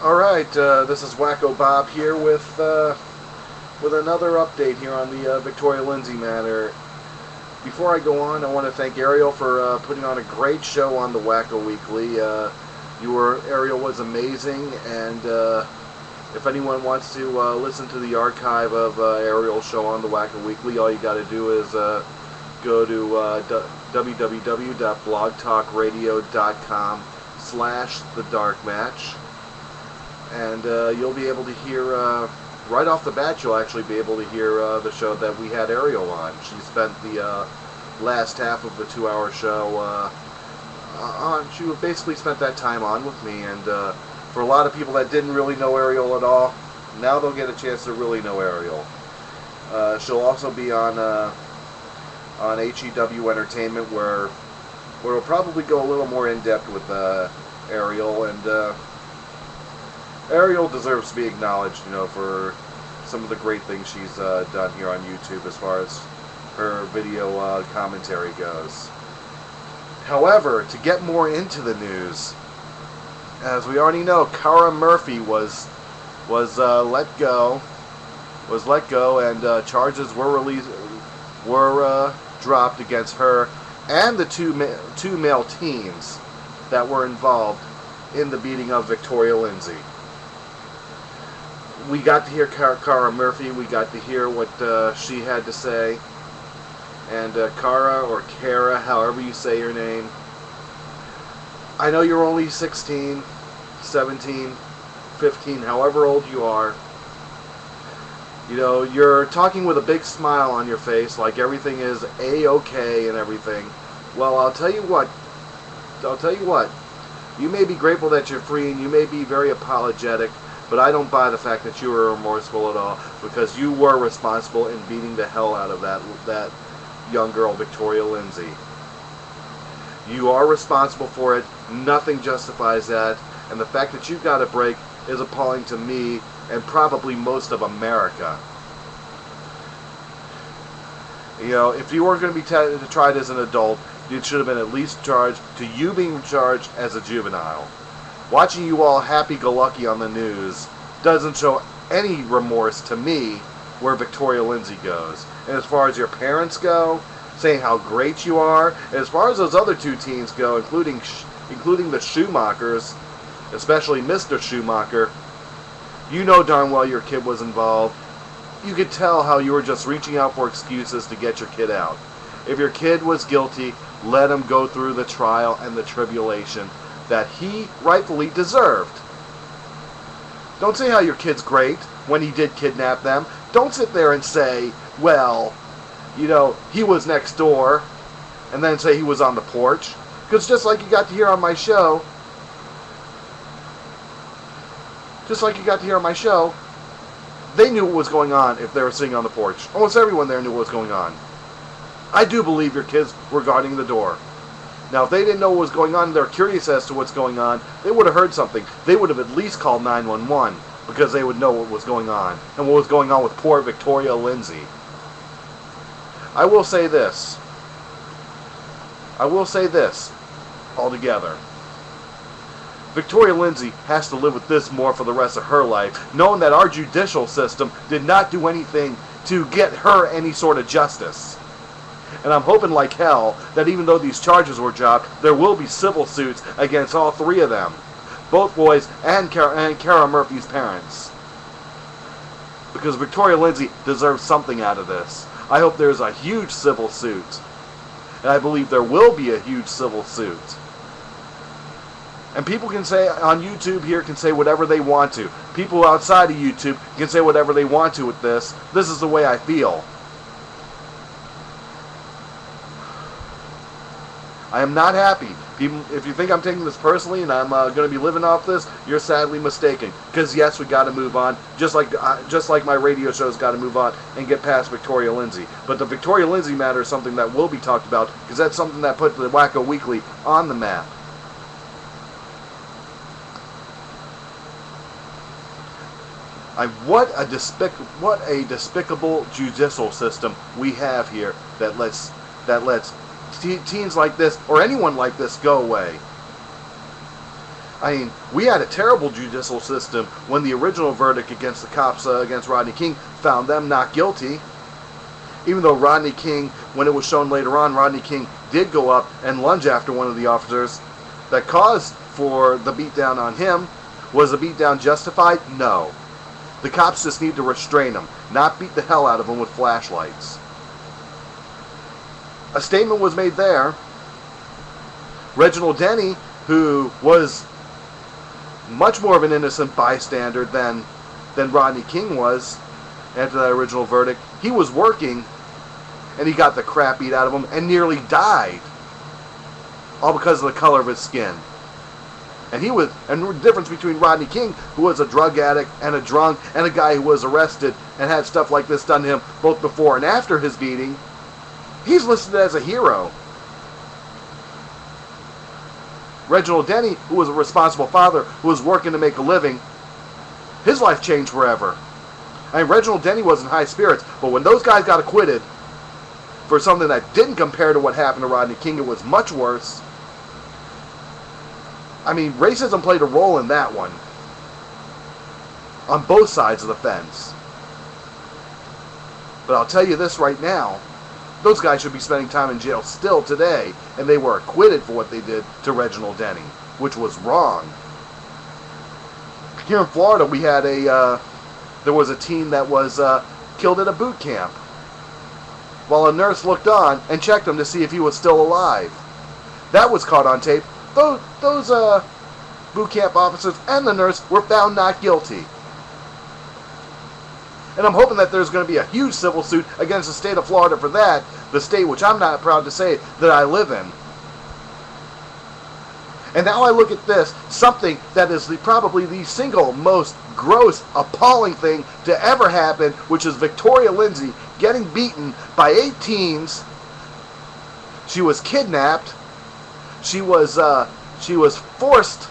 Alright, this is Wacko Bob here with another update here on the Victoria Lindsay matter. Before I go on, I want to thank Ariel for putting on a great show on the Wacko Weekly. Ariel was amazing, and if anyone wants to listen to the archive of Ariel's show on the Wacko Weekly, all you got to do is go to www.blogtalkradio.com/thedarkmatch. And you'll be able to hear, right off the bat, you'll actually be able to hear the show that we had Ariel on. She spent the last half of the 2-hour show she basically spent that time on with me. And for a lot of people that didn't really know Ariel at all, now they'll get a chance to really know Ariel. She'll also be on HEW Entertainment, where we'll probably go a little more in-depth with Ariel, and Ariel deserves to be acknowledged, for some of the great things she's done here on YouTube as far as her video commentary goes. However, to get more into the news, as we already know, Cara Murphy was let go, and charges were dropped against her and the two male teens that were involved in the beating of Victoria Lindsay. We got to hear Cara Murphy. We got to hear what she had to say. And Cara, or Kara, however you say your name, I know you're only 16, 17, 15, however old you are. You're talking with a big smile on your face, like everything is A-okay and everything. Well, I'll tell you what. You may be grateful that you're free, and you may be very apologetic, but I don't buy the fact that you were remorseful at all, because you were responsible in beating the hell out of that young girl, Victoria Lindsay. You are responsible for it. Nothing justifies that. And the fact that you got a break is appalling to me and probably most of America. If you weren't going to be tried as an adult, you should have been at least charged to you being charged as a juvenile. Watching you all happy-go-lucky on the news doesn't show any remorse to me where Victoria Lindsay goes. And as far as your parents go, saying how great you are, and as far as those other two teens go, including the Schumachers, especially Mr. Schumacher, you know darn well your kid was involved. You could tell how you were just reaching out for excuses to get your kid out. If your kid was guilty, let him go through the trial and the tribulation that he rightfully deserved. Don't say how your kid's great when he did kidnap them. Don't sit there and say, well, he was next door, and then say he was on the porch. Because just like you got to hear on my show, they knew what was going on if they were sitting on the porch. Almost everyone there knew what was going on. I do believe your kids were guarding the door. Now, if they didn't know what was going on and they're curious as to what's going on, they would have heard something. They would have at least called 911, because they would know what was going on and what was going on with poor Victoria Lindsay. I will say this altogether. Victoria Lindsay has to live with this more for the rest of her life, knowing that our judicial system did not do anything to get her any sort of justice. And I'm hoping like hell that even though these charges were dropped, there will be civil suits against all three of them. Both boys and Cara Murphy's parents. Because Victoria Lindsay deserves something out of this. I hope there's a huge civil suit. And I believe there will be a huge civil suit. And people can say on YouTube here can say whatever they want to. People outside of YouTube can say whatever they want to with this. This is the way I feel. I am not happy. If you think I'm taking this personally and I'm going to be living off this, you're sadly mistaken. Because yes, we got to move on, just like my radio show's got to move on and get past Victoria Lindsay. But the Victoria Lindsay matter is something that will be talked about, because that's something that put the Wacko Weekly on the map. What a despicable judicial system we have here that lets teens like this, or anyone like this, go away. I mean, we had a terrible judicial system when the original verdict against the cops, against Rodney King, found them not guilty. Even though Rodney King, when it was shown later on, Rodney King did go up and lunge after one of the officers. That cause for the beatdown on him, was the beatdown justified? No. The cops just need to restrain him, not beat the hell out of him with flashlights. A statement was made there. Reginald Denny, who was much more of an innocent bystander than Rodney King was after that original verdict, he was working and he got the crap beat out of him and nearly died, all because of the color of his skin. And the difference between Rodney King, who was a drug addict and a drunk, and a guy who was arrested and had stuff like this done to him both before and after his beating, he's listed as a hero. Reginald Denny, who was a responsible father, who was working to make a living, his life changed forever. I mean, Reginald Denny was in high spirits, but when those guys got acquitted for something that didn't compare to what happened to Rodney King, it was much worse. I mean, racism played a role in that one. On both sides of the fence. But I'll tell you this right now. Those guys should be spending time in jail still today. And they were acquitted for what they did to Reginald Denny. Which was wrong. Here in Florida, we had there was a teen that was killed at a boot camp. While a nurse looked on and checked him to see if he was still alive. That was caught on tape. Those boot camp officers and the nurse were found not guilty. And I'm hoping that there's going to be a huge civil suit against the state of Florida for that, the state which I'm not proud to say that I live in. And now I look at this, something that is probably the single most gross, appalling thing to ever happen, which is Victoria Lindsay getting beaten by 8 teens. She was kidnapped. She was forced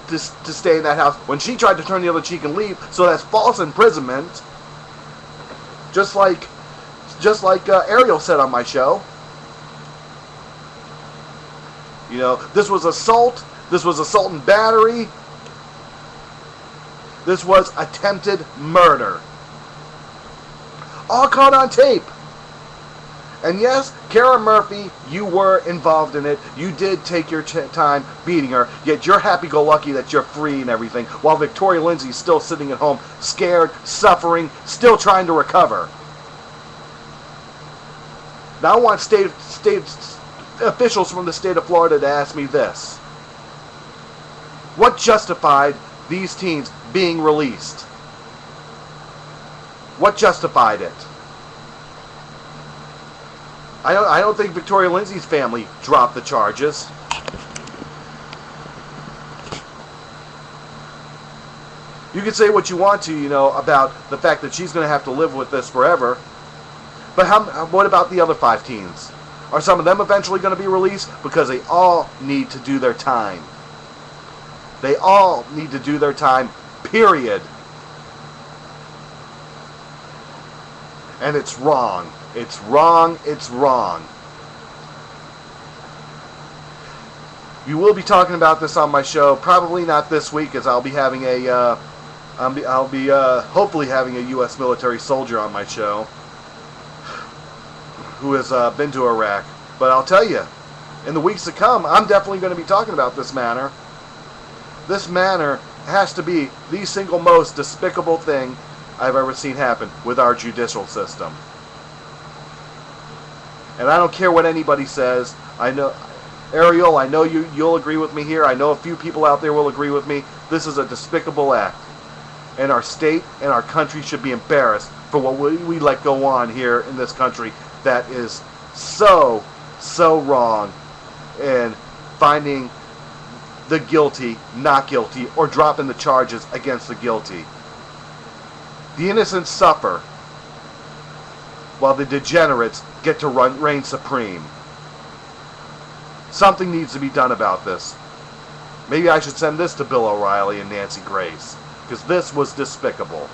to stay in that house when she tried to turn the other cheek and leave. So that's false imprisonment. Just like Ariel said on my show. You know, this was assault. This was assault and battery. This was attempted murder. All caught on tape. And yes, Kara Murphy, you were involved in it. You did take your time beating her. Yet you're happy-go-lucky that you're free and everything. While Victoria Lindsay's still sitting at home, scared, suffering, still trying to recover. Now I want state officials from the state of Florida to ask me this. What justified these teens being released? What justified it? I don't think Victoria Lindsay's family dropped the charges. You can say what you want to, you know, about the fact that she's going to have to live with this forever. But what about the other 5 teens? Are some of them eventually going to be released? Because they all need to do their time. They all need to do their time, period. And it's wrong. It's wrong. It's wrong. You will be talking about this on my show. Probably not this week, as I'll be having hopefully having a U.S. military soldier on my show who has been to Iraq. But I'll tell you, in the weeks to come, I'm definitely going to be talking about this matter. This matter has to be the single most despicable thing I've ever seen happen with our judicial system. And I don't care what anybody says. I know, Ariel, I know you'll agree with me here. I know a few people out there will agree with me. This is a despicable act. And our state and our country should be embarrassed for what we let go on here in this country that is so wrong in finding the guilty not guilty or dropping the charges against the guilty. The innocent suffer while the degenerates get to reign supreme. Something needs to be done about this. Maybe I should send this to Bill O'Reilly and Nancy Grace, because this was despicable.